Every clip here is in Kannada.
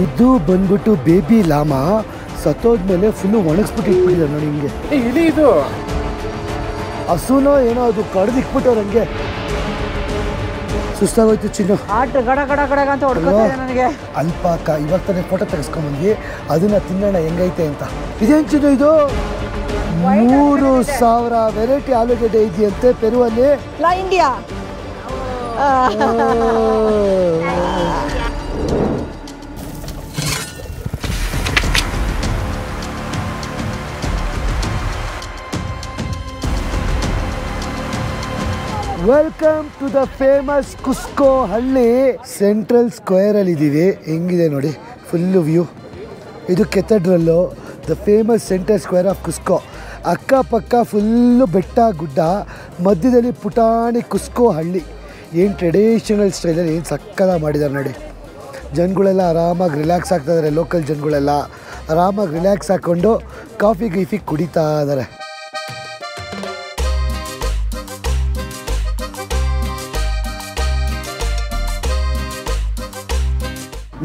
ಇದು ಬಂದ್ಬಿಟ್ಟು ಬೇಬಿ ಲಾಮಾ ಸತ್ತೋದ್ಮೇಲೆ ಫುಲ್ಲು ಒಣಗಿಸ್ಬಿಟ್ಟು ಇಟ್ಬಿಟ್ಟಿದ್ದಾರೆ ನೋಡಿ ಹಿಂಗೆ. ಇದು ಹಸುನೋ ಏನೋ ಅದು ಕಡ್ದಿಕ್ಬಿಟ್ಟವ್ರು ಹಂಗೆ. ಸುಸ್ತಾಗೋಯ್ತು ಚಿನ್ನು. ಗಡ ಗಡ ಗಡ ಅಂತ ಹೊಡ್ಕೊತಿದೆ ನನಗೆ. ಅಲ್ಪಾಕ ಇವಾಗ ತಾನೇ ಫೋಟೋ ತೆಗೆಸ್ಕೊಂಬಂದ್ವಿ, ಅದನ್ನ ತಿನ್ನೋಣ ಹೆಂಗೈತೆ ಅಂತ. ಇದೇನು ಚಿನ್ನು ಇದು? 3000 ವೆರೈಟಿ ಆಲೂಗಡ್ಡೆ ಇದೆಯಂತೆ ಪೆರುವಲ್ಲಿ. India welcome to the famous Cusco ಹಳ್ಳಿ. ಸೆಂಟ್ರಲ್ ಸ್ಕ್ವೇರ್ ಅಲ್ಲಿ ಇದ್ದೀವಿ. ಹೆಂಗಿದೆ ನೋಡಿ ಫುಲ್ಲು ವ್ಯೂ. ಇದು cathedral, the famous central square of Cusco. ಅಕ್ಕಪಕ್ಕ ಫುಲ್ಲು ಬೆಟ್ಟ ಗುಡ್ಡ, ಮಧ್ಯದಲ್ಲಿ ಪುಟಾಣಿ ಕುಸ್ಕೋ ಹಳ್ಳಿ. ಏನು ಟ್ರೆಡಿಷನಲ್ ಸ್ಟೈಲಲ್ಲಿ ಏನು ಸಕ್ಕದಾಗಿ ಮಾಡಿದ್ದಾರೆ ನೋಡಿ. ಜನಗಳೆಲ್ಲ ಆರಾಮಾಗಿ ರಿಲ್ಯಾಕ್ಸ್ ಆಗ್ತಾಯಿದ್ದಾರೆ. ಲೋಕಲ್ ಜನಗಳೆಲ್ಲ ಆರಾಮಾಗಿ ರಿಲ್ಯಾಕ್ಸ್ ಹಾಕ್ಕೊಂಡು ಕಾಫಿ ಗೀಫಿ ಕುಡಿತಾ ಇದ್ದಾರೆ.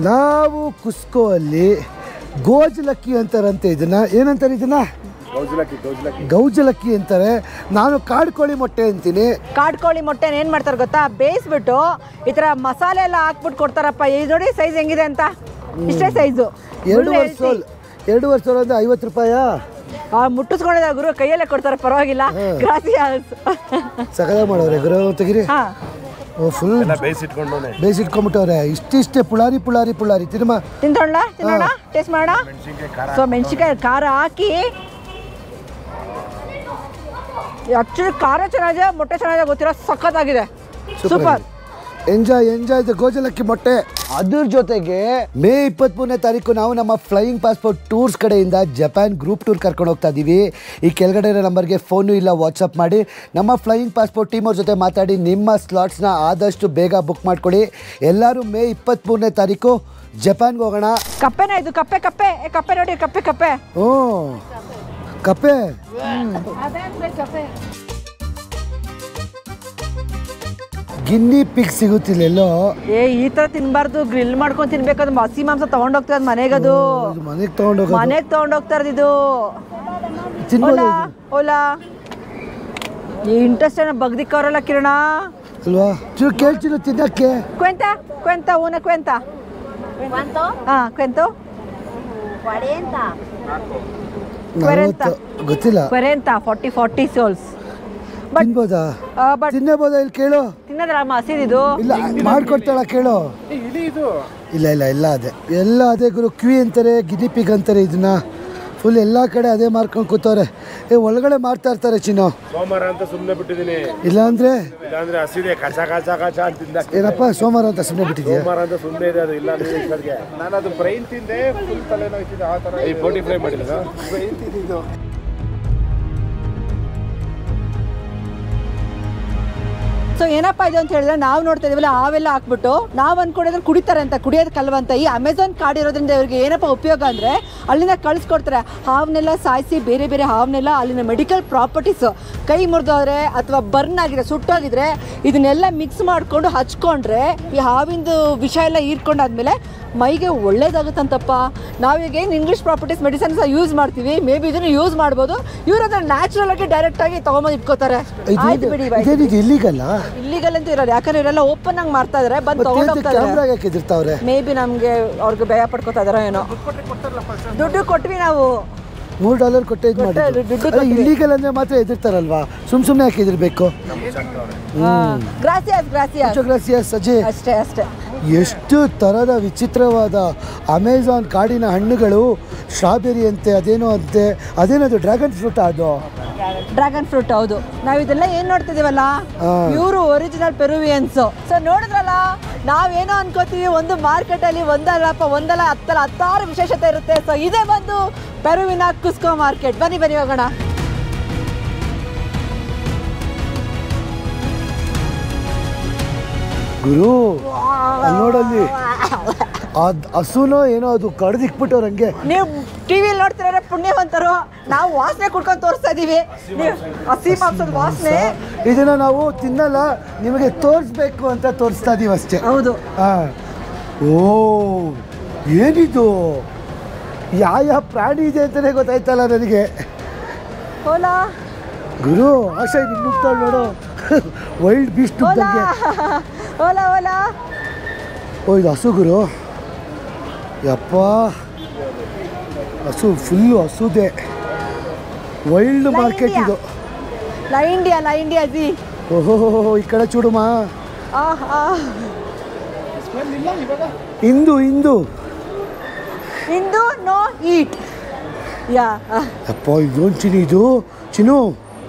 ನಾವು ಕುಸ್ಕೋ ಅಲ್ಲಿ ಗೋಜಲಕ್ಕಿ ಅಂತಾರಂತೆ ಇದನ್ನ. ಏನಂತಾರೆ ಇದನ್ನ? ಗೌಜಲಕ್ಕಿ ಅಂತಾರೆ. ನಾನು ಕಾಡ್ಕೋಳಿ ಮೊಟ್ಟೆ ಅಂತೀನಿ. ಕಾಡ್ಕೋಳಿ ಮೊಟ್ಟೆನ ಏನ್ ಮಾಡ್ತಾರೆ ಗೊತ್ತಾ, ಬೇಯಿಸ್ಬಿಟ್ಟು ಈ ತರ ಮಸಾಲೆ ಎಲ್ಲ ಹಾಕ್ಬಿಟ್ಟು ಕೊಡ್ತಾರಪ್ಪ. ಇದು ನೋಡಿ ಸೈಜ್ ಹೆಂಗಿದೆ ಅಂತ. ಇಷ್ಟೇ ಸೈಜು. 2.5 ಸಾವಿರ ಅಂದ್ರೆ 50 ರೂಪಾಯಾ? ಮುಟ್ಟಿಸ್ಕೊಂಡಿದ್ದಾರೆ ಗುರು, ಕೈಯಲ್ಲೇ ಕೊಡ್ತಾರೆ, ಪರವಾಗಿಲ್ಲ. ಗ್ರಾಸಿಯಾಸ್. ಸಕದ ಮಾಡೋರೆ ಗುರು, ತೆಗಿರಿ. ಫುಲ್ ಬೇಯಿಸಿಟ್ಕೊಂಡ್ಬಿಟ್ಟವ್ರೆ. ಇಷ್ಟಿಷ್ಟೇ ಪುಳಾರಿ ಪುಳಾರಿ ಪುಳಾರಿ. ತಿನ್ನೋಣ ಟೇಸ್ಟ್ ಮಾಡೋಣ. ಸೊ ಮೆಣಸಿನ್ಕಾಯಿ ಖಾರ ಹಾಕಿ, ಆಕ್ಚುಲಿ ಖಾರ ಚೆನ್ನಾಗಿದೆ, ಮೊಟ್ಟೆ ಚೆನ್ನಾಗಿದೆ, ಗೊತ್ತಿರೋ ಸಖತ್ತಾಗಿದೆ. ಸೂಪರ್. ಎಂಜಾಯ್ ದ ಗೋಜಲಕ್ಕಿ ಮೊಟ್ಟೆ. ಅದ್ರ ಜೊತೆಗೆ ಮೇ 23ನೇ ತಾರೀಕು ನಾವು ನಮ್ಮ ಫ್ಲೈಯಿಂಗ್ ಪಾಸ್ಪೋರ್ಟ್ ಟೂರ್ಸ್ ಕಡೆಯಿಂದ ಜಪಾನ್ ಗ್ರೂಪ್ ಟೂರ್ ಕರ್ಕೊಂಡು ಹೋಗ್ತಾ ಇದ್ದೀವಿ. ಈ ಕೆಳಗಡೆ ನಂಬರ್ಗೆ ಫೋನು ಇಲ್ಲ, ವಾಟ್ಸಪ್ ಮಾಡಿ ನಮ್ಮ ಫ್ಲೈಯಿಂಗ್ ಪಾಸ್ಪೋರ್ಟ್ ಟೀಮ್ ಅವ್ರ ಜೊತೆ ಮಾತಾಡಿ ನಿಮ್ಮ ಸ್ಲಾಟ್ಸ್ನ ಆದಷ್ಟು ಬೇಗ ಬುಕ್ ಮಾಡ್ಕೊಳ್ಳಿ. ಎಲ್ಲರೂ ಮೇ 23ನೇ ತಾರೀಕು ಜಪಾನ್ಗೆ ಹೋಗೋಣ. ಕಪ್ಪೆನ ಇದು? ಕಪ್ಪೆ ಕಪ್ಪೆ ಕಪ್ಪೆ ನೋಡಿ, ಕಪ್ಪೆ ಕಪ್ಪೆ. ಹ್ಞೂ ಕಪ್ಪೆ. ಗಿನ್ನಿ ಪಿಗ್ ಸಿಗುತ್ತಿಲ್ಲೆಲ್ಲೋ. ಈ ತರ ತಿನ್ಬಾರ್ದು, ಗ್ರಿಲ್ ಮಾಡ್ಕೊಂಡು ತಿನ್ಬೇಕಾದ್ರೆ ಹಸಿ ಮಾಂಸ ತಗೊಂಡೋಗ್ತಾರೆ ಮನೆಗದು. ಮನೆಗೆ ತಗೊಂಡೋಗ್ತಾರ ಇದು. ಓಲಾ ಇಂಟ್ರೆಸ್ಟ್ ಏನೋ ಬಗ್ದಿಕ್ಕವ್ರಲ್ಲ ಕಿರಣ ಅಲ್ವಾ? ಕೇಳ್ತೀನಿ ತಿನ್ನಕ್ಕೆ. ಕ್ವೆಂತ ಕ್ವೆಂತ ಊನ ಕ್ವೆಂತ. ಹಾ ಕ್ವೆಂತು ಗೊತ್ತಿಲ್ಲ. ಕ್ವೆರೆಂತ 40 ಸೋಲ್ಸ್. ತಿನ್ಬೋದಾ? ತಿನ್ನಬೋದಾ? ಇಲ್ಲಿ ಕೇಳು. ತಿನ್ನೋದ್ರಮ್ಮ ಹಸಿದಿದು? ಇಲ್ಲ ಮಾಡ್ಕೊಡ್ತಾಳ ಕೇಳು. ಇಲ್ಲ ಎಲ್ಲ ಅದೇ ಗುರು. ಕ್ವಿ ಅಂತಾರೆ, ಗಿನಿ ಪಿಗ್ ಅಂತಾರೆ ಇದನ್ನ. ಫುಲ್ ಎಲ್ಲ ಕಡೆ ಅದೇ ಮಾರ್ಕೊಂಡು ಕೂತವ್ರೆ. ಒಳಗಡೆ ಮಾರ್ತಾ ಇರ್ತಾರೆ ಚಿನ್ನು. ಸೋಮವಾರ ಅಂತ ಸುಮ್ಮನೆ ಬಿಟ್ಟಿದ್ದೀನಿ. ಇಲ್ಲಾಂದ್ರೆ ಹಸಿದೆ ಕಚ ಕಚ ಕಚ ಅಂತ. ಏನಪ್ಪ ಸೋಮವಾರ ಅಂತ ಸುಮ್ಮನೆ ಬಿಟ್ಟಿದ್ಯಾ? ಸೋಮವಾರ ಅಂತ ಸುಮ್ಮನೆ ಇದೆ ಅದು. ಇಲ್ಲ ಅಂದ್ರೆ ನಾನು ಅದು ಬ್ರೈನ್ ತಿಂದೆ, ಫುಲ್ ತಲೆನೋಯ್ತಿದೆ. ಆ ಥರ ಈ ಬೋಟಿ ಫ್ರೈ ಮಾಡಿಲ್ಲ, ಬ್ರೈನ್ ತಿಂದಿದ್ದು. ಸೊ ಏನಪ್ಪ ಇದು ಅಂತ ಹೇಳಿದ್ರೆ, ನಾವು ನೋಡ್ತಾ ಇದೀವಲ್ಲ ಹಾವೆಲ್ಲ ಹಾಕ್ಬಿಟ್ಟು ನಾವು ಅನ್ಕೊಂಡಿದ್ರೆ ಕುಡಿತಾರೆ ಅಂತ, ಕುಡಿಯೋದು ಕಲ್ವಂತ. ಈ ಅಮೆಝಾನ್ ಕಾರ್ಡ್ ಇರೋದ್ರಿಂದ ಇವ್ರಿಗೆ ಏನಪ್ಪ ಉಪಯೋಗ ಅಂದರೆ, ಅಲ್ಲಿಂದ ಕಳಿಸ್ಕೊಡ್ತಾರೆ ಹಾವನ್ನೆಲ್ಲ ಸಾಯಿಸಿ, ಬೇರೆ ಬೇರೆ ಹಾವನ್ನೆಲ್ಲ ಅಲ್ಲಿನ ಮೆಡಿಕಲ್ ಪ್ರಾಪರ್ಟೀಸು, ಕೈ ಮುರಿದೋದ್ರೆ ಅಥವಾ ಬರ್ನ್ ಆಗಿದೆ, ಸುಟ್ಟೋಗಿದ್ರೆ ಇದನ್ನೆಲ್ಲ ಮಿಕ್ಸ್ ಮಾಡಿಕೊಂಡು ಹಚ್ಕೊಂಡ್ರೆ ಈ ಹಾವಿಂದು ವಿಷ ಎಲ್ಲ ಹೀರ್ಕೊಂಡಾದ್ಮೇಲೆ ಮೈಗೆ ಒಳ್ಳೇದಾಗುತ್ತಂತಪ್ಪ. ನಾವೀಗ ಏನು ಇಂಗ್ಲೀಷ್ ಪ್ರಾಪರ್ಟೀಸ್ ಮೆಡಿಸಿನ್ಸ್ ಯೂಸ್ ಮಾಡ್ತೀವಿ, ಮೇ ಬಿ ಇದನ್ನು ಯೂಸ್ ಮಾಡ್ಬೋದು. ಇವರು ಅದನ್ನ ನ್ಯಾಚುರಲ್ ಆಗಿ ಡೈರೆಕ್ಟ್ ಆಗಿ ತಗೊಂಬಂದು ಇಟ್ಕೋತಾರೆ. ಇಲ್ಲಿಗಲ್ ಅಂತ ಇರೋದು, ಯಾಕಂದ್ರೆ ಇವರೆಲ್ಲ ಓಪನ್ ಆಗಿ ಮಾಡ್ತಾ ಇದಾರೆ, ಬಂದು ತಗೊಂಡು ಹೋಗ್ತಾರೆ. ಮೇ ಬಿ ನಮ್ಗೆ ಅವ್ರಿಗೆ ಭಯ ಪಡ್ಕೋತಾ ಇದಾರೋ ಏನೋ. ದುಡ್ಡು ಕೊಟ್ವಿ ನಾವು, $3 ಕೊಟ್ಟೆ ಇದು ಮಾಡಿ. ಇಲ್ಲಿಗಲ್ ಅಂದ್ರೆ ಮಾತ್ರ ಎದುರ್ತಾರಲ್ವಾ, ಸುಮ್ಮನೆ ಯಾಕೆ ಎದುರ್ಬೇಕು? ಗ್ರಾಸಿಯಾಸ್ ಅಜಯ್. ಅಷ್ಟೇ. ಎಷ್ಟು ಥರದ ವಿಚಿತ್ರವಾದ ಅಮೆಝಾನ್ ಕಾಡಿನ ಹಣ್ಣುಗಳು. ಸ್ಟ್ರಾಬೆರಿ ಅಂತೆ, ಅದೇನದು ಡ್ರ್ಯಾಗನ್ ಫ್ರೂಟ್. ಅದು ಡ್ರ್ಯಾಗನ್ ಫ್ರೂಟ್, ಹೌದು. ನಾವು ಇದೆಲ್ಲ ಏನ್ ನೋಡ್ತಿದೀವಲ್ಲ, ಇವರು ಒರಿಜಿನಲ್ ಪೆರುವಿಯನ್ಸ್. ಸೊ ನೋಡಿದ್ರಲ್ಲ, ನಾವೇನೋ ಅನ್ಕೋತೀವಿ, ಒಂದು ಮಾರ್ಕೆಟ್ ಅಲ್ಲಿ ಒಂದಲ್ಲ 10 ವಿಶೇಷತೆ ಇರುತ್ತೆ. ಸೊ ಇದೇ ಬಂದು ಪೆರುವಿನ ಕುಸ್ಕೋ ಮಾರ್ಕೆಟ್. ಬನ್ನಿ ಹೋಗೋಣ. ಗುರು ನೋಡಲ್ಲಿ ಹಸುನೋ ಏನೋ ಅದು ಕಡ್ದಿಕ್ಬಿಟ್ಟವ್ರು ಹಂಗೆ. ನೀವು ಟಿವಿಯಲ್ಲಿ ನೋಡ್ತಿರೋ ಪುಣ್ಯವಂತರು, ನಾವು ವಾಸನೆ ಕುಡ್ಕೊಂಡು ತೋರಿಸ್ತಾ ಇದೀವಿ. ಹಸಿ ಮಾಂಸದ ವಾಸನೆ. ಇದನ್ನ ನಾವು ತಿನ್ನಲ್ಲ, ನಿಮಗೆ ತೋರಿಸ್ಬೇಕು ಅಂತ ತೋರಿಸ್ತಾ ಇದೀವಿ ಅಷ್ಟೇ. ಹೌದು. ಓ ಏನಿದು ಯಾವ ಪ್ರಾಣಿ ಇದೆ ಅಂತಲೇ ಗೊತ್ತಾಯ್ತಲ್ಲ ನನಗೆ. ಓಲಾ ಗುರು ಆಶಾ ನಿನ್ನ ನುಗ್ತಾಳೆ ನೋಡು, ವೈಲ್ಡ್ ಬೀಸ್ಟ್ ಓಲಾ ನುಗ್ದಂಗೆ. ಓಲಾ ಓಲಾ ಓ ಇದು ಹಸು ಗುರು, ಯಪ್ಪ ಹಸು ಫುಲ್ಲು ಹಸುದೆ. ವೈಲ್ಡ್ ಮಾರ್ಕೆಟ್ ಇದು. ಲಾ ಇಂಡಿಯಾ ಜಿ. ಓಹೋ ಈ ಕಡೆ ಚೂಡುಮಾ. ಇಂದು ಇಂದು ಇಂದು ನೋ ಈಟ್. ಯಾ ಅಪ್ಪ ಇದೊಂದು ಚಿನಿ, ಇದು ಚಿನ್ನು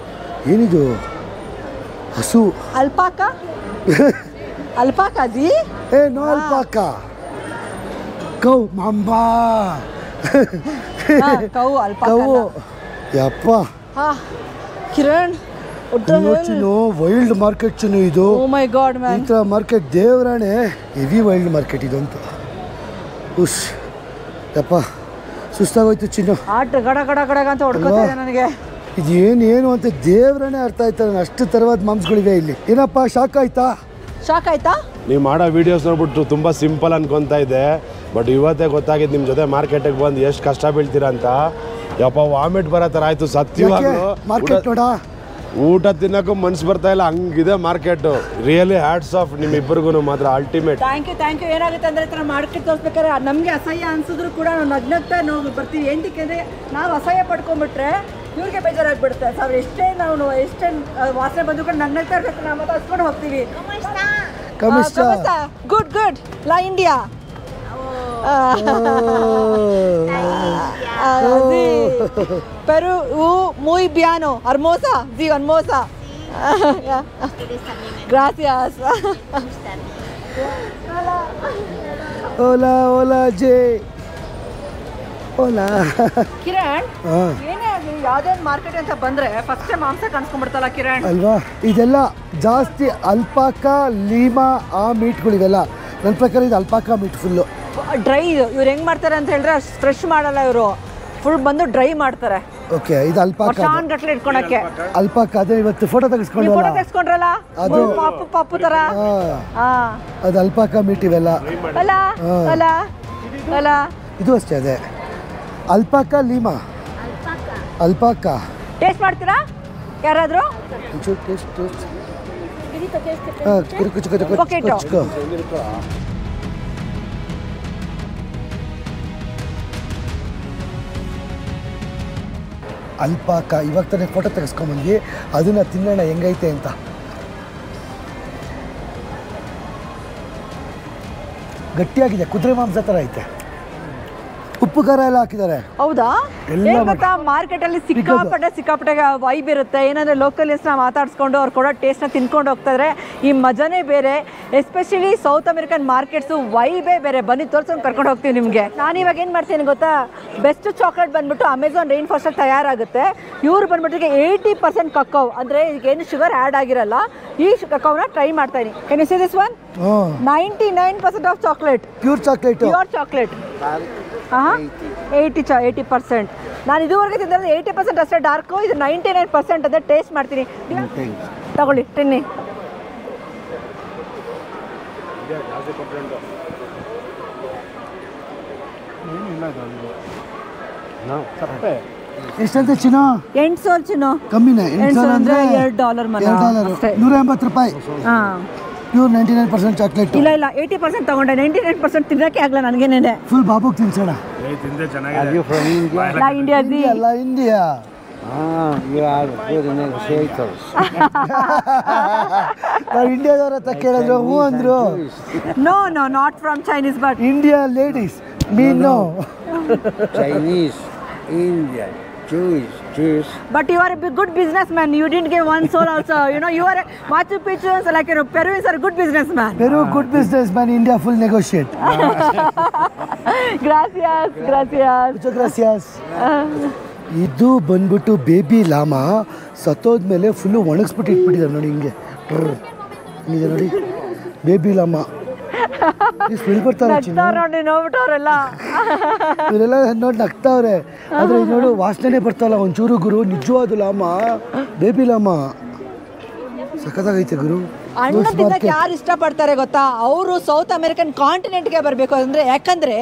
ಏನಿದು ಹಸು. ಅಲ್ಪಾಕ ಅಲ್ಪಾಕ ಜಿ. ಏ ನೋ ಅಲ್ಪಾಕ, ಕೌ ಮಾಂಬಾ. Cow alpaca. ಕೌ ಯಪ್ಪ ಕಿರಣ್ ಚಿನ್ನು ವೈಲ್ಡ್ ಮಾರ್ಕೆಟ್ ಚಿನ್ನು ಇದು. ಓ ಮೈ ಗಾಡ್ ಈ ಮ್ಯಾನ್. ಥರ ಮಾರ್ಕೆಟ್ ದೇವರಾಣೆ ಹೆವಿ ವೈಲ್ಡ್ ಮಾರ್ಕೆಟ್ ಇದಂತೂ. ಉಶ್ ಯಪ್ಪ ಸುಸ್ತಾಗೋಯ್ತು ಚಿನ್ನು. ಆಟ ಗಡ ಗಡ ಗಡ ಅಂತ ಹೊಡ್ಕೊತಿದೆ ನನಗೆ. ಇದು ಏನು ಅಂತ ದೇವರನ್ನೇ ಅರ್ಥ ಆಯ್ತಲ್ಲ, ಅಷ್ಟು ಥರವಾದ ಮಾಂಸಗಳಿವೆ ಇಲ್ಲಿ. ಏನಪ್ಪ ಶಾಕ್ ಆಯ್ತಾ? ಶಾಕ್ ಆಯ್ತಾ? ನೀವು ಮಾಡೋ ವೀಡಿಯೋಸ್ ನೋಡ್ಬಿಟ್ಟು ತುಂಬ ಸಿಂಪಲ್ ಅನ್ಕೊತಾ ಇದ್ದೆ, ಬಟ್ ಇವತ್ತೇ ಗೊತ್ತಾಗಿದ್ದು ನಿಮ್ಮ ಜೊತೆ ಮಾರ್ಕೆಟಿಗೆ ಬಂದು ಎಷ್ಟು ಕಷ್ಟ ಬೀಳ್ತೀರಾ ಅಂತ. ಯಪ್ಪ ವಾಮಿಟ್ ಬರೋ ಥರ ಆಯಿತು ಸತ್ಯವಾಗ್ಲೂ. ಮಾರ್ಕೆಟ್ ನೋಡ, ಊಟ ತಿನ್ನೋಕ್ಕೂ ಮನ್ಸು ಬರ್ತಾ ಇಲ್ಲ, ಹಂಗಿದೆ ಮಾರ್ಕೆಟು. ರಿಯಲಿ ಹ್ಯಾಟ್ಸ್ ಆಫ್ ನಿಮ್ಮಿಬ್ಬರಿಗೂ ಮಾತ್ರ ಅಲ್ಟಿಮೇಟ್. Thank you. ಏನಾಗುತ್ತೆ ಅಂದರೆ ಈ ಥರ ಮಾರ್ಕೆಟ್ ತೋರಿಸ್ಬೇಕಾದ್ರೆ ನಮಗೆ ಅಸಹ್ಯ ಅನ್ಸಿದ್ರು ಕೂಡ ನಾವು ನಗ್ನಗ್ತಾ ನಾವು ಬರ್ತೀವಿ. ಏನಕ್ಕೆ ಅಂದರೆ ನಾವು ಅಸಹ್ಯ ಪಡ್ಕೊಂಡ್ಬಿಟ್ರೆ ಇವ್ರಿಗೆ ಬೇಜಾರಾಗ್ಬಿಡುತ್ತೆ. ಸಾವಿರ ಎಷ್ಟೇ ವಾಸನೆ ಬಂದು ಕೂಡ ನಗ್ನಗ್ತಾ ಇರ್ಬೇಕು, ನಾವು ಮತ್ತೆ ಹಸ್ಕೊಂಡು ಹೋಗ್ತೀವಿ. ಗುಡ್ ಲಾ India. Pero muy piano, hermosa, sí, hermosa. Gracias. Hola, Jay. Hola. Kiran, ಏನೇ ಆಗಲಿ ಯಾವುದೇ ಮಾರ್ಕೆಟ್ ಅಂತ ಬಂದ್ರೆ ಫಸ್ಟ್ ಮಾಂಸ ಕಾಣಿಸ್ಕೊಂಡ್ಬಿಡ್ತಲ್ಲ ಕಿರಣ್ ಅಲ್ವಾ? ಇದೆಲ್ಲ ಜಾಸ್ತಿ ಅಲ್ಪಾಕ, ಲೀಮಾ ಆ ಮೀಟ್ಗಳಿವೆಲ್ಲ. ನನ್ನ ಪ್ರಕಾರ ಇದು ಅಲ್ಪಾಕ ಮೀಟ್ ಫುಲ್ಲು ಡ್ರೈ. ಇವ್ರು ಹೆಂಗ್ ಮಾಡ್ತಾರೆ ಅಂತ ಹೇಳಿದ್ರೆ ಫ್ರೆಶ್ ಮಾಡಲ್ಲ, ಇವರು ಫುಲ್ ಬಂದು ಡ್ರೈ ಮಾಡ್ತಾರೆ. ಓಕೆ, ಇದು ಅಲ್ಪಾಕ. ಗಟ್ಲೆ ಇಟ್ಕೊಳಕ್ಕೆ ಅಲ್ಪಾಕ. ಅದೇ ಇವತ್ತು ಫೋಟೋ ತೆಗೆಸ್ಕೊಂಡ್ರಲ್ಲ ಅದು ಪಾಪು ತರ. ಅದು ಅಲ್ಪಾಕ ಮೀಟ್ ಇವೆಲ್ಲ. ಅಲ್ಲ ಇದು ಅಷ್ಟೇ, ಅದೇ ಅಲ್ಪಾಕ, ಲೀಮಾ, ಅಲ್ಪಾಕ. ಟೇಸ್ಟ್ ಮಾಡ್ತೀರಾ ಯಾರಾದ್ರೂ? ಅಲ್ಪಾಕ ಇವಾಗ ತಾನೇ ಫೋಟೋ ತೆಗೆಸ್ಕೊಂಬಂದ್ವಿ, ಅದನ್ನ ತಿನ್ನೋಣ ಹೆಂಗೈತೆ ಅಂತ. ಗಟ್ಟಿಯಾಗಿದೆ, ಕುದುರೆ ಮಾಂಸ ಥರ ಐತೆ. ಉಪ್ಪು ಖಾರ ಎಲ್ಲ ಹಾಕಿದ್ದಾರೆ. ಹೌದಾ? ಮಾರ್ಕೆಟ್ ಅಲ್ಲಿ ಸಿಕ್ಕಾಪಟ್ಟೆ ವೈಬ್ ಇರುತ್ತೆ. ಏನಂದ್ರೆ ಲೋಕಲಿಸ್ಟ್ ನ ಮಾತಾಡ್ಸ್ಕೊಂಡು ಅವ್ರು ಕೊಡೋ ಟೇಸ್ಟ್ ನ ತಿನ್ಕೊಂಡು ಹೋಗ್ತಾರೆ. ಈ ಮಜಾನೇ ಬೇರೆ. ಎಸ್ಪೆಷಲಿ ಸೌತ್ ಅಮೆರಿಕನ್ ಮಾರ್ಕೆಟ್ಸ್ ವೈಬೇ ಬೇರೆ. ಬನ್ನಿ ತೋರ್ಸ್ಕೊಂಡು ಕರ್ಕೊಂಡು ಹೋಗ್ತೀವಿ ನಿಮಗೆ. ನಾನು ಇವಾಗ ಏನು ಮಾಡ್ತೀನಿ ಗೊತ್ತಾ, ಬೆಸ್ಟ್ ಚಾಕ್ಲೇಟ್ ಬಂದ್ಬಿಟ್ಟು ಅಮೆಝಾನ್ ರೈನ್ ಫಾಸ್ಟ್ ತಯಾರಾಗುತ್ತೆ. ಇವ್ರು ಬಂದ್ಬಿಟ್ಟಿಗೆ 80% ಕಕ್ಕೋ, ಅಂದ್ರೆ ಏನು ಶುಗರ್ ಆ್ಯಡ್ ಆಗಿರಲ್ಲ. ಈ ಕಕ್ಕೋನ ಟ್ರೈ ಮಾಡ್ತಾ ಇದೀನಿ. Can you see this one? 99% of chocolate, pure chocolate. 80%. ನಾನು ಇದುವರೆಗೆ ತಿಂದರೆ 80% ಅಷ್ಟೇ ಡಾರ್ಕು, ಇದು 99% ಅದೇ. ಟೇಸ್ಟ್ ಮಾಡ್ತೀನಿ, ತಗೊಳ್ಳಿ ತಿನ್ನಿ. ಎಷ್ಟಂತೆ ಚಿನ್ನು? 800 ಚಿನ್ನು. ಕಮ್ಮಿನೇ. ಅಂದ್ರೆ $2 180 ರೂಪಾಯಿ. Pure 99% chocolate. ಇಲ್ಲ 80% ತಗೊಂಡೆ, 99% ತಿನ್ನಕ್ಕೆ ಆಗಲ್ಲ ನನಗೇನೆ. ಫುಲ್ ಬಾಬುಗೆ ತಿನ್ಸೋಣ. ಇಂಡಿಯಾ. ನಾವು ಇಂಡಿಯಾದವ್ರ ಹತ್ರ ಕೇಳಿದ್ರು ಹೂ ಅಂದ್ರು. No not from Chinese, but India ladies ಮೀನು. Chinese, Indian, Jewish. But you are a good businessman. You didn't give one soul also. You are Machu Picchu, like Peruvians are a good businessman. Peru good businessman. India full negotiate. Gracias. ಇದು ಬಂದ್ಬಿಟ್ಟು ಬೇಬಿ ಲಾಮಾ. ಸತ್ತೋದ್ಮೇಲೆ ಫುಲ್ಲು ಒಣಗಿಸ್ಬಿಟ್ಟು ಇಟ್ಬಿಟ್ಟಿದ್ದಾರೆ ನೋಡಿ, ಹಿಂಗೆ ಇದೆ ನೋಡಿ ಬೇಬಿ ಲಾಮಾ. ಇವರೆಲ್ಲ ನೋಡಿ ನಗ್ತಾವ್ರೆ, ಆದ್ರೆ ನೋಡು ವಾಸನೆ ಬರ್ತಾವಲ್ಲ ಒಂಚೂರು ಗುರು. ನಿಜವಾದ ಲಾಮಾ, ಬೇಬಿ ಲಾಮಾ. ಸಖತ್ತಾಗೈತೆ ಗುರು. ಹಣ್ಣು ತಿನ್ನಕ್ಕೆ ಯಾರು ಇಷ್ಟಪಡ್ತಾರೆ ಗೊತ್ತಾ? ಅವರು ಸೌತ್ ಅಮೆರಿಕನ್ ಕಾಂಟಿನೆಂಟ್ಗೆ ಬರಬೇಕು ಅಂದರೆ, ಯಾಕಂದರೆ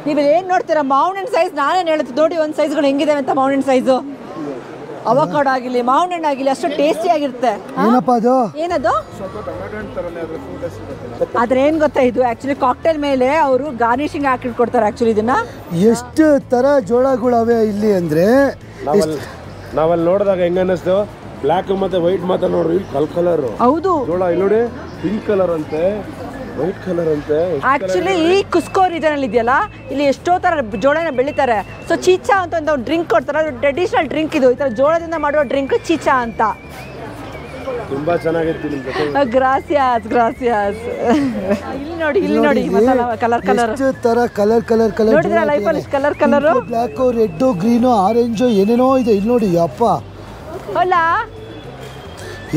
ನೀವು ಏನು ನೋಡ್ತೀರಾ ಮಾವಿನ ಹಣ್ಣು ಸೈಜ್ ನಾನೇನು ಹೇಳುತ್ತೆ ನೋಡಿ ಒಂದು ಸೈಜ್ಗಳು ಹೆಂಗಿದಾವೆ ಅಂತ. ಮಾವಿನ ಹಣ್ಣು ಸೈಜು ಅವಕಾಡೋ ಆಗಿರಲಿ ಮಾವಿನ ಹಣ್ಣು ಆಗಿರಲಿ ಅಷ್ಟು ಟೇಸ್ಟಿ ಆಗಿರುತ್ತೆ. ಏನಪ್ಪ ಅದು? ಏನದು? ಆದ್ರೆ ಏನು ಗೊತ್ತಾ, ಇದು ಆ್ಯಕ್ಚುಲಿ ಕಾಕ್ಟೇಲ್ ಮೇಲೆ ಅವರು ಗಾರ್ನಿಶಿಂಗ್ ಹಾಕಿಟ್ಕೊಡ್ತಾರೆ ಆ್ಯಕ್ಚುಲಿ ಇದನ್ನ. ಎಷ್ಟು ಥರ ಜೋಳಗಳವೆ ಇಲ್ಲಿ ಅಂದರೆ ನಾವಲ್ಲಿ ನೋಡಿದಾಗ ಹೆಂಗ ಅನ್ನಿಸ್ತು, ಬ್ಲ್ಯಾಕ್ ಮತ್ತೆ ವೈಟ್ ಮಾತ್ರ ನೋಡ್ರಿ, ಕಲರ್ ಹೌದು ಜೋಳ ಇಲ್ಲಿ ನೋಡಿ, ಪಿಂಕ್ ಕಲರ್ ಅಂತೆ, ವೈಟ್ ಕಲರ್ ಅಂತೆ. ಆಕ್ಚುಲಿ ಈ ಕುಸ್ಕೋ ರೀಜನ್ ಅಲ್ಲಿ ಇದೆಯಲ್ಲ, ಇಲ್ಲಿ ಎಷ್ಟೋ ತರ ಜೋಳನ ಬೆಳಿತಾರೆ. ಸೊ ಚೀಚಾ ಅಂತ ಒಂದು ಡ್ರಿಂಕ್ ಕೊಡ್ತಾರೆ, ಅದು ಟ್ರೆಡಿಷನಲ್ ಡ್ರಿಂಕ್. ಇದು ಈ ತರ ಜೋಳದಿಂದ ಮಾಡುವ ಡ್ರಿಂಕ್ ಚೀಚಾ ಅಂತ. ತುಂಬಾ ಚೆನ್ನಾಗಿತ್ತು ನಿಮ್ಮ ಜೊತೆ. ಗ್ರಾಸಿಯಾಸ್ ಗ್ರಾಸಿಯಾಸ್. ಇಲ್ಲಿ ನೋಡಿ ಮಸಾಲ ಕಲರ್ ಎಷ್ಟು ಥರ ಕಲರ್ ನೋಡಿದ್ರೆ ಲೈಫಲ್ಲಿ colour black, red, green, orange ಏನೇನೋ ಇದೆ. ಇಲ್ಲಿ ನೋಡಿ ಅಪ್ಪ ಅಲ್ಲ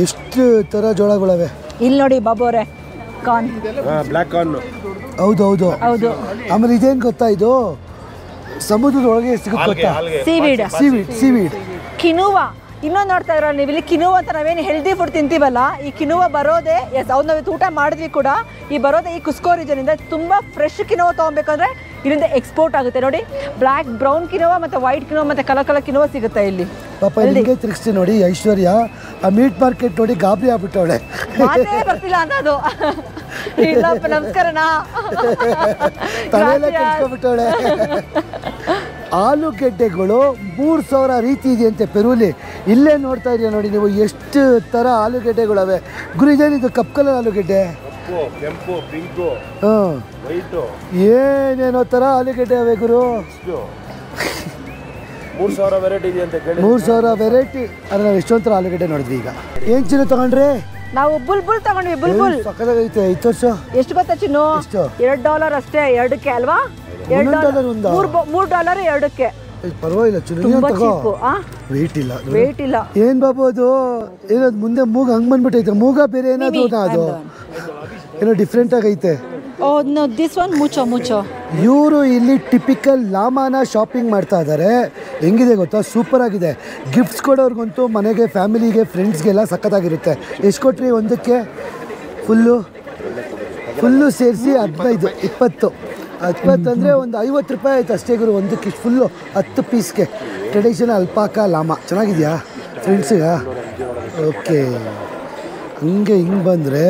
ಎಷ್ಟು ಥರ ಜೋಳಗಳವೆ. ಇಲ್ಲಿ ನೋಡಿ ಬಾಬು ಅವರೇ, ಕಾರ್ನ್, ಬ್ಲ್ಯಾಕ್ ಕಾರ್ನ್. ಹೌದು. ಆಮೇಲೆ ಇದೇನು ಗೊತ್ತಾ, ಇದು ಸಮುದ್ರದ ಒಳಗೆ ಸಿಗುತ್ತೆ ಗೊತ್ತಾ? ಸೀವೀಡ್. ಕಿನುವಾ. ಇನ್ನೊಂದು ನೋಡ್ತಾ ಇರೋ ನೀವು, ಇಲ್ಲಿ ಕಿನುವ ಅಂತ ನಾವೇನು ಹೆಲ್ದಿ ಫುಡ್ ತಿಂತೀವಲ್ಲ, ಈ ಕಿನುವ ಬರೋದೇ ಅವ್ರು ನಾವು ಊಟ ಮಾಡಿದ್ವಿ ಕೂಡ, ಈ ಬರೋದೇ ಈ ಕುಸ್ಕೋ ರೀಜನಿಂದ. ತುಂಬ ಫ್ರೆಶ್ ಕಿನುವ ತೊಗೊಬೇಕಂದ್ರೆ ಇಲ್ಲಿಂದ ಎಕ್ಸ್ಪೋರ್ಟ್ ಆಗುತ್ತೆ. ನೋಡಿ ಬ್ಲ್ಯಾಕ್, ಬ್ರೌನ್ ಕಿನುವ ಮತ್ತು ವೈಟ್ ಕಿನುವ ಮತ್ತು ಕಲರ್ ಕಿನುವ ಸಿಗುತ್ತೆ ಇಲ್ಲಿ. ಪಾಪ ಇಲ್ಲಿಗೆ ತಿರುಗಿಸ್ತೀನಿ ನೋಡಿ ಐಶ್ವರ್ಯ, ಆ ಮೀಟ್ ಮಾರ್ಕೆಟ್ ನೋಡಿ ಗಾಬರಿ ಆಗ್ಬಿಟ್ಟವಳೆ. ಮಾತೇ ಬರ್ತಿಲ್ಲ ಅನ್ನೋದು. ಇಲ್ಲಪ್ಪ ನಮಸ್ಕಾರನಾ, ತಲೆಲ್ಲ ಕೆಡ್ಸ್ಕೊಂಡ್ಬಿಟ್ಟವಳೆ. ಆಲೂಗೆಡ್ಡೆಗಳು 3000 ರೀತಿ ಇದೆಯಂತೆ ಪೆರುಲಿ. ಇಲ್ಲೇ ನೋಡ್ತಾ ಇದೀಯ ನೋಡಿ ನೀವು, ಎಷ್ಟು ಥರ ಆಲೂಗೆಡ್ಡೆಗಳವೆ. ಗುರು ಇದೇನಿದು ಕಪ್ ಕಲರ್ ಆಲೂಗೆಡ್ಡೆ? ಕೆಂಪು, ಪಿಂಕು, ವೈಟು, ಏನೇನೋ ಥರ ಆಲೂಗೆಡ್ಡೆ ಅವೆ ಗುರು. 3000 ವೆರೈಟಿ ಇದೆಯಂತೆ. 3000 ವೆರೈಟಿ. ಅದ್ರ ನಾವು ಎಷ್ಟೊಂದು ಥರ ಆಲೂಗೆಡ್ಡೆ ನೋಡಿದ್ವಿ. ಈಗ ಏನು ಚಿನ್ನ ತಗೊಂಡ್ರೆ? ನಾವು ಬುಲ್ಬುಲ್ ತಗೊಂಡ್ವಿ. ಬುಲ್ಬುಲ್ ಸಕ್ಕದಾಗೈತೆ. 5 ವರ್ಷ ಎಷ್ಟು ಗೊತ್ತಾ ಚಿನ್ನು? $2 ಅಷ್ಟೇ ಎರಡಕ್ಕೆ ಅಲ್ವಾ? $3 ಎರಡಕ್ಕೆ. ಪರವಾಗಿಲ್ಲ ಚಿನ್ನ, ವೇಟ್ ಇಲ್ಲ. ಏನ್ ಬಾಬು ಅದು? ಏನದು ಮುಂದೆ ಮೂಗ ಹಂಗ್ ಬಂದ್ಬಿಟ್ಟೈತೆ. ಮೂಗ ಬೇರೆ ಏನಾದ್ರು ಅದು ಏನೋ ಡಿಫ್ರೆಂಟ್ ಆಗೈತೆ. ದಿಸ್ ಒನ್ ಮುಚ್ಚೋ. ಇವರು ಇಲ್ಲಿ ಟಿಪಿಕಲ್ ಲಾಮಾನ ಶಾಪಿಂಗ್ ಮಾಡ್ತಾ ಇದ್ದಾರೆ. ಹೆಂಗಿದೆ ಗೊತ್ತಾ? ಸೂಪರ್ ಆಗಿದೆ. ಗಿಫ್ಟ್ಸ್ ಕೊಡೋರ್ಗಂತೂ ಮನೆಗೆ, ಫ್ಯಾಮಿಲಿಗೆ, ಫ್ರೆಂಡ್ಸ್ಗೆಲ್ಲ ಸಖತ್ತಾಗಿರುತ್ತೆ. ಎಷ್ಟು ಕೊಟ್ರಿ ಒಂದಕ್ಕೆ? ಫುಲ್ಲು ಸೇರಿಸಿ 15, 20 ಅಂದರೆ ಒಂದು ₹50 ಆಯ್ತು ಅಷ್ಟೇ ಗುರು ಒಂದಕ್ಕೆ. ಫುಲ್ಲು 10 ಪೀಸ್ಗೆ. Traditional alpaca llama. ಚೆನ್ನಾಗಿದೆಯಾ ಫ್ರೆಂಡ್ಸಿಗ? ಓಕೆ. ಹಿಂಗೆ ಬಂದರೆ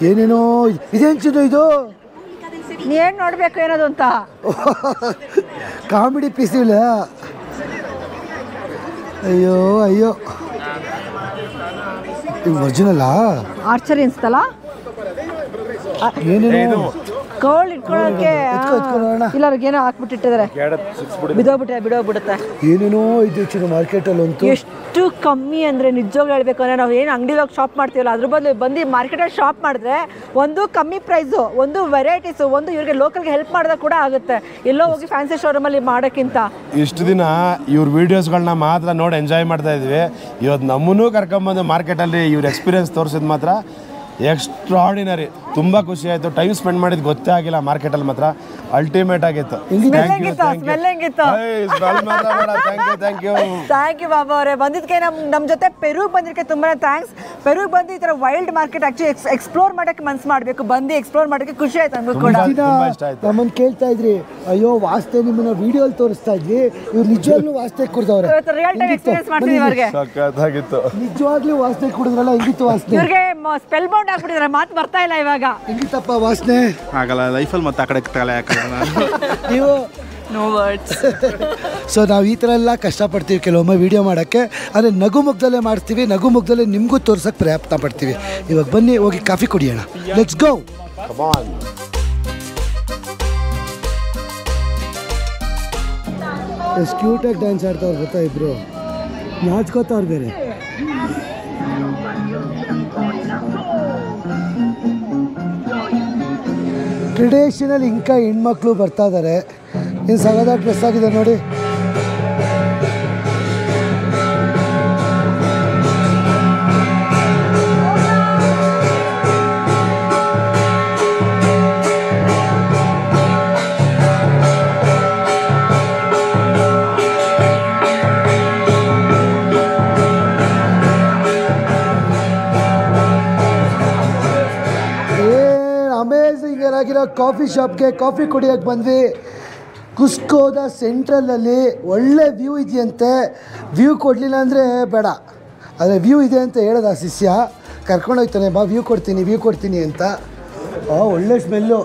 ಏನೇನೋ ಇದೇನು ಚಿನ್ನ ಇದು? ಏನು ನೋಡಬೇಕು ಏನದು ಅಂತ. ಕಾಮಿಡಿ ಪೀಸ್ ಇಲ್ಲ. ಅಯ್ಯೋ ಇದು ಒರಿಜಿನಲ್ಲಾ? ಆರ್ಚರಿ ಅನ್ಸ್ತಲ್ಲ. ಏನೇನೋ ಕೋಲ್ಡ್ ಇಟ್ಕೊಳ್ಳೋಕೆ ಏನೋ ಹಾಕ್ಬಿಟ್ಟಿಟ್ಟಿದ್ದಾರೆ. ಬಿಡೋಗ್ಬಿಡುತ್ತೆ. ಏನೇನೋ ಇದು ಚಿನ್ನ ಮಾರ್ಕೆಟಲ್ಲಿ ಅಂತೂ. ಎಷ್ಟು ಕಮ್ಮಿ ಅಂದರೆ ನಿಜವಾಗ್ಲೂ ಹೇಳ್ಬೇಕು ಅಂದರೆ, ನಾವು ಏನು ಅಂಗಡಿದಾಗ ಶಾಪ್ ಮಾಡ್ತೀವಲ್ಲ ಅದ್ರ ಬದಲು ಬಂದು ಮಾರ್ಕೆಟಲ್ಲಿ ಶಾಪ್ ಮಾಡಿದ್ರೆ ಒಂದು ಕಮ್ಮಿ ಪ್ರೈಸು, ಒಂದು ವೆರೈಟೀಸು, ಒಂದು ಇವ್ರಿಗೆ ಲೋಕಲ್ಗೆ ಹೆಲ್ಪ್ ಮಾಡಿದಾಗ ಕೂಡ ಆಗುತ್ತೆ. ಎಲ್ಲೋ ಹೋಗಿ ಫ್ಯಾನ್ಸಿ ಶೋರೂಮಲ್ಲಿ ಮಾಡೋಕ್ಕಿಂತ. ಇಷ್ಟು ದಿನ ಇವ್ರ ವೀಡಿಯೋಸ್ಗಳನ್ನ ಮಾತ್ರ ನೋಡಿ ಎಂಜಾಯ್ ಮಾಡ್ತಾ ಇದ್ವಿ. ಇವತ್ತು ನಮ್ಮನ್ನೂ ಕರ್ಕೊಂಬಂದು ಮಾರ್ಕೆಟಲ್ಲಿ ಇವ್ರ ಎಕ್ಸ್ಪೀರಿಯನ್ಸ್ ತೋರಿಸಿದ ಮಾತ್ರ ಎಕ್ಸ್ಟ್ರಾರ್ಡಿನರಿ. ತುಂಬ ಖುಷಿ ಆಯಿತು. ಟೈಮ್ ಸ್ಪೆಂಡ್ ಮಾಡಿದ್ದು ಗೊತ್ತೇ ಆಗಿಲ್ಲ ಮಾರ್ಕೆಟಲ್ಲಿ. ಮಾತ್ರ ಅಲ್ಟಿಮೇಟ್ ಆಗಿತ್ತು. ಥ್ಯಾಂಕ್ ಯು ಬಾಬಾ ಅವರೇ. ಬಂದಿದ್ದಕ್ಕೆ ನಮ್ಮ ಜೊತೆ ಪೆರುಗೆ ಬಂದಿದ್ದಕ್ಕೆ ತುಂಬಾ ಥ್ಯಾಂಕ್ಸ್. ಪೆರುಗೆ ಬಂದು ಈ ಥರ ವೈಲ್ಡ್ ಮಾರ್ಕೆಟ್ ಆಕ್ಚುಲಿ ಎಕ್ಸ್ಪ್ಲೋರ್ ಮಾಡೋಕ್ಕೆ ಮನ್ಸು ಮಾಡಬೇಕು. ಬಂದು ಎಕ್ಸ್ಪ್ಲೋರ್ ಮಾಡೋಕ್ಕೆ ಖುಷಿ ಆಯ್ತು ನಮಗೂ ಕೂಡ. ನಮ್ಮನ್ನು ಕೇಳ್ತಾ ಇದ್ರಿ, ಅಯ್ಯೋ ವಾಸ್ತೆ ನಿಮ್ಮನ್ನ ವಿಡಿಯೋಲಿ ತೋರಿಸ್ತಾ ಇದ್ವಿ, ಇವ್ರು ನಿಜವಾಗ್ಲೂ ವಾಸ್ತೆ ಕುಡ್ದವ್ರೆ. ರಿಯಲ್ ಟೈಮ್ ಎಕ್ಸ್ಪೀರಿಯನ್ಸ್ ಮಾಡ್ತೀವಿ ಇವ್ರಿಗೆ. ನಿಜವಾಗ್ಲೂ ವಾಸನೆ ಕುಡಿದ್ರಲ್ಲ, ಹೆಂಗಿತ್ತು ವಾಸನೆ? ಇವ್ರಿಗೆ ಸ್ಪೆಲ್ ಬೌಂಡ್ ಆಗ್ಬಿಟ್ಟಿದ್ರೆ ಮಾತು ಬರ್ತಾ ಇಲ್ಲ ಇವಾಗ. ಹೆಂಗಿತ್ತಪ್ಪ ವಾಸನೆ? ಆಗಲ್ಲ ಲೈಫಲ್ಲಿ ಮತ್ತೆ ಆ ಕಡೆ ತಲೆ ಹಾಕಲ್ಲ ನೀವು. No words. ಸೊ ನಾವು ಈ ಥರ ಎಲ್ಲ ಕಷ್ಟಪಡ್ತೀವಿ ಕೆಲವೊಮ್ಮೆ ವೀಡಿಯೋ ಮಾಡೋಕ್ಕೆ, ಆದರೆ ನಗು ಮುಗ್ದಲ್ಲೇ ಮಾಡ್ತೀವಿ. ನಗು ಮುಗ್ದಲ್ಲೇ ನಿಮಗೂ ತೋರ್ಸೋಕ್ಕೆ ಪ್ರಯತ್ನ ಪಡ್ತೀವಿ. ಇವಾಗ ಬನ್ನಿ ಹೋಗಿ ಕಾಫಿ ಕುಡಿಯೋಣ. Let's go. ಎಷ್ಟು ಕ್ಯೂಟಾಗಿ ಡ್ಯಾನ್ಸ್ ಆಡ್ತಾವ್ರು ಗೊತ್ತಾ ಇಬ್ರು, ನಾಚ್ಕೋತಾವ್ರು ಬೇರೆ. ಟ್ರೆಡಿಷನಲ್ ಇಂಕ ಹೆಣ್ಮಕ್ಳು ಬರ್ತಾ ಇದ್ದಾರೆ. ಇನ್ನು ಸಗದ ಡ್ರೆಸ್ ಆಗಿದೆ ನೋಡಿ. ಇರೋ ಕಾಫಿ ಶಾಪ್ಗೆ ಕಾಫಿ ಕುಡಿಯೋಕ್ಕೆ ಬಂದ್ವಿ. ಕುಸ್ಕೋದ ಸೆಂಟ್ರಲಲ್ಲಿ ಒಳ್ಳೆ ವ್ಯೂ ಇದೆಯಂತೆ. ವ್ಯೂ ಕೊಡಲಿಲ್ಲ ಅಂದರೆ ಬೇಡ, ಆದರೆ ವ್ಯೂ ಇದೆ ಅಂತ ಹೇಳೋದು ಆ ಶಿಷ್ಯ. ಕರ್ಕೊಂಡೋಗ್ತಾನೆ, ಬಾ ವ್ಯೂ ಕೊಡ್ತೀನಿ ಅಂತ. ಒಳ್ಳೆ ಸ್ಮೆಲ್ಲು.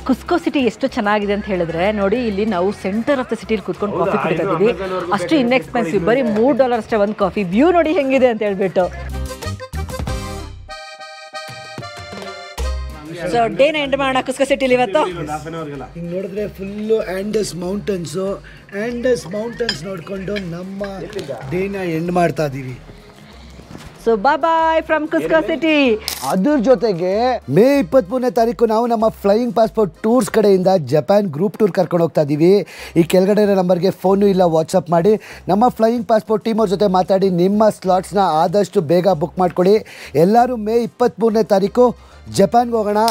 ಕುಸ್ಕೋ ಸಿಟಿ ಎಷ್ಟು ಚೆನ್ನಾಗಿದೆ ಅಂತ ಹೇಳಿದ್ರೆ ನೋಡಿ, ಇಲ್ಲಿ ನಾವು ಸೆಂಟರ್ ಆಫ್ ದ ಸಿಟಿಲಿ ಕೂತ್ಕೊಂಡು ಕಾಫಿ ಕುಡಿತಾ ಇದ್ದೀವಿ. ಅಷ್ಟು ಇನ್ಎಕ್ಸ್ಪೆನ್ಸಿವ್, ಬರೀ $3 ಅಷ್ಟೇ ಒಂದು ಕಾಫಿ. ವ್ಯೂ ನೋಡಿ ಹೆಂಗಿದೆ ಅಂತ ಹೇಳ್ಬಿಟ್ಟು. ಸೊ ಡೇನ ಎಂಡ್ ಮಾಡೋಣ ಕುಸ್ಕೋ ಸಿಟಿಲಿ ಇವತ್ತು. ಹಿಂಗೆ ನೋಡಿದ್ರೆ ಫುಲ್ಲು ಆ್ಯಂಡಸ್ ಮೌಂಟನ್ಸ್ ನೋಡಿಕೊಂಡು ನಮ್ಮ ಡೇನ ಎಂಡ್ ಮಾಡ್ತಾ ಇದ್ದೀವಿ. So bye from Cusco city. ಅದ್ರ ಜೊತೆಗೆ ಮೇ 23ನೇ ತಾರೀಕು ನಾವು ನಮ್ಮ ಫ್ಲೈಯಿಂಗ್ ಪಾಸ್ಪೋರ್ಟ್ ಟೂರ್ಸ್ ಕಡೆಯಿಂದ ಜಪಾನ್ ಗ್ರೂಪ್ ಟೂರ್ ಕರ್ಕೊಂಡು ಹೋಗ್ತಾ ಇದ್ದೀವಿ. ಈ ಕೆಳಗಡೆ ನಂಬರ್ಗೆ ಫೋನು ಇಲ್ಲ, ವಾಟ್ಸಪ್ ಮಾಡಿ ನಮ್ಮ ಫ್ಲೈಯಿಂಗ್ ಪಾಸ್ಪೋರ್ಟ್ ಟೀಮ್ ಅವ್ರ ಜೊತೆ ಮಾತಾಡಿ ನಿಮ್ಮ ಸ್ಲಾಟ್ಸ್ನ ಆದಷ್ಟು ಬೇಗ ಬುಕ್ ಮಾಡ್ಕೊಳ್ಳಿ. ಎಲ್ಲರೂ ಮೇ 23ನೇ ತಾರೀಕು ಜಪಾನ್ಗೆ ಹೋಗೋಣ.